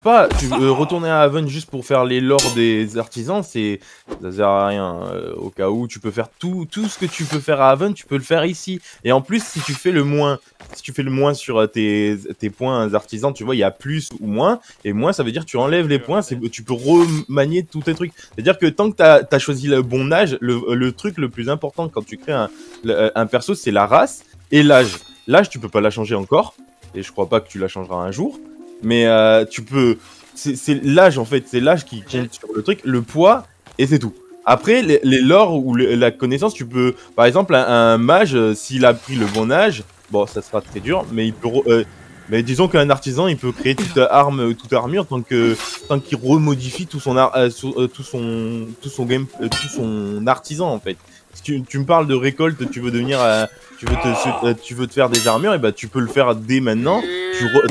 Pas, tu veux retourner à Haven juste pour faire les lores des artisans, ça sert à rien. Au cas où tu peux faire tout ce que tu peux faire à Haven, tu peux le faire ici. Et en plus, si tu fais le moins, sur tes points artisans, tu vois, il y a plus ou moins. Et moins, ça veut dire que tu enlèves les points, tu peux remanier tous tes trucs. C'est-à-dire que tant que t'as choisi le bon âge, le truc le plus important quand tu crées un perso, c'est la race et l'âge. L'âge, tu peux pas la changer encore. Et je crois pas que tu la changeras un jour. Mais tu peux... C'est l'âge en fait, c'est l'âge qui compte sur le truc, le poids, et c'est tout. Après, les lores ou la connaissance, tu peux... Par exemple, un mage, s'il a pris le bon âge, bon, ça sera très dur, mais il peut... mais disons qu'un artisan, il peut créer toute arme, toute armure, tant qu'il remodifie tout son artisan en fait. Si tu me parles de récolte, tu veux devenir... tu veux te faire des armures, et bah tu peux le faire dès maintenant.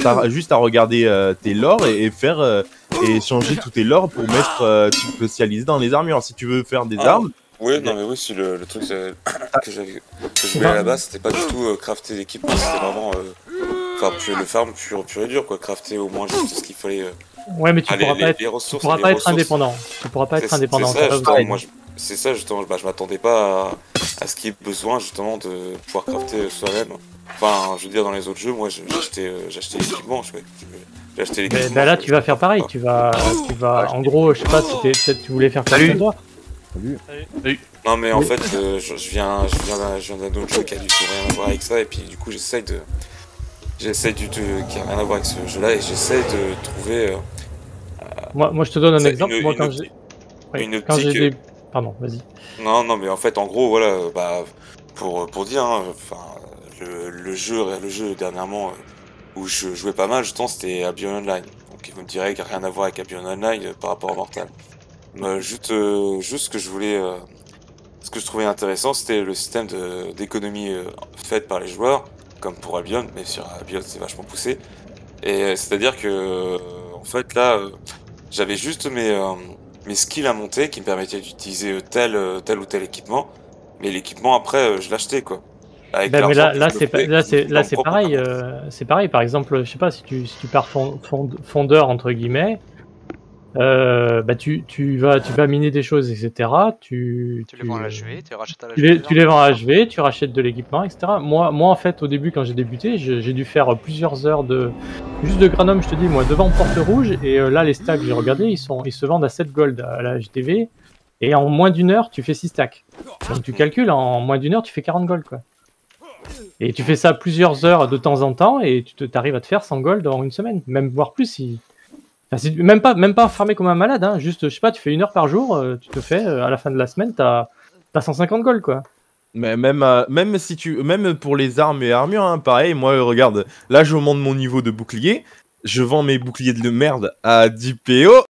T'as juste à regarder tes lores et faire et changer tous tes lores pour mettre spécialisé dans les armures. Si tu veux faire des armes. Oui, non mais oui, si le truc que je voulais à la base, c'était pas du tout crafter l'équipement, c'était vraiment le farm pur et dur quoi, crafter au moins juste ce qu'il fallait. Ouais, mais tu pourras pas être indépendant. Tu pourras pas être indépendant. C'est ça justement, je m'attendais pas à ce qu'il y ait besoin justement de pouvoir crafter soi-même. Enfin, je veux dire, dans les autres jeux, moi j'ai acheté l'équipement, j'ai acheté l'équipement. Bah là, tu vas faire pareil, tu vas, en gros, je sais pas, peut-être tu voulais faire comme toi. Salut. Non mais en fait, je viens d'un autre jeu qui a du tout rien à voir avec ça, et puis du coup j'essaie qui a rien à voir avec ce jeu-là, et j'essaie de trouver... moi je te donne un exemple, moi quand j'ai... Pardon, vas-y. Non, mais en fait, en gros, voilà, bah, pour dire, hein, le jeu dernièrement où je jouais pas mal, justement, c'était Albion Online. Donc, vous me direz qu'il n'y a rien à voir avec Albion Online par rapport à Mortal. Juste ce que je voulais, ce que je trouvais intéressant, c'était le système d'économie faite par les joueurs, comme pour Albion, mais sur Albion, c'est vachement poussé. Et c'est-à-dire que, en fait, là, j'avais juste mes skills à monter qui me permettaient d'utiliser tel ou tel équipement, mais l'équipement après je l'achetais quoi. Mais là c'est pareil, c'est pareil. Par exemple, je sais pas, si tu pars fondeur entre guillemets, bah tu vas miner des choses, etc. Tu les vends à HV, tu rachètes à l'HV. Tu les vends à HV, tu rachètes de l'équipement, etc. Moi en fait au début quand j'ai débuté, j'ai dû faire plusieurs heures juste de Granum, je te dis, moi devant Porte Rouge, et là les stacks j'ai regardé, ils se vendent à 7 gold à la HTV, et en moins d'une heure tu fais 6 stacks. Donc tu calcules, en moins d'une heure tu fais 40 gold quoi. Et tu fais ça plusieurs heures de temps en temps, et tu arrives à te faire 100 gold en une semaine, même voire plus si... Enfin, même pas farmer comme un malade, hein. Juste, je sais pas, tu fais 1 heure par jour, tu te fais, à la fin de la semaine, t'as 150 gold, quoi. Mais même pour les armes et armures, hein, pareil, moi, regarde, là, je monte mon niveau de bouclier, je vends mes boucliers de merde à 10 PO,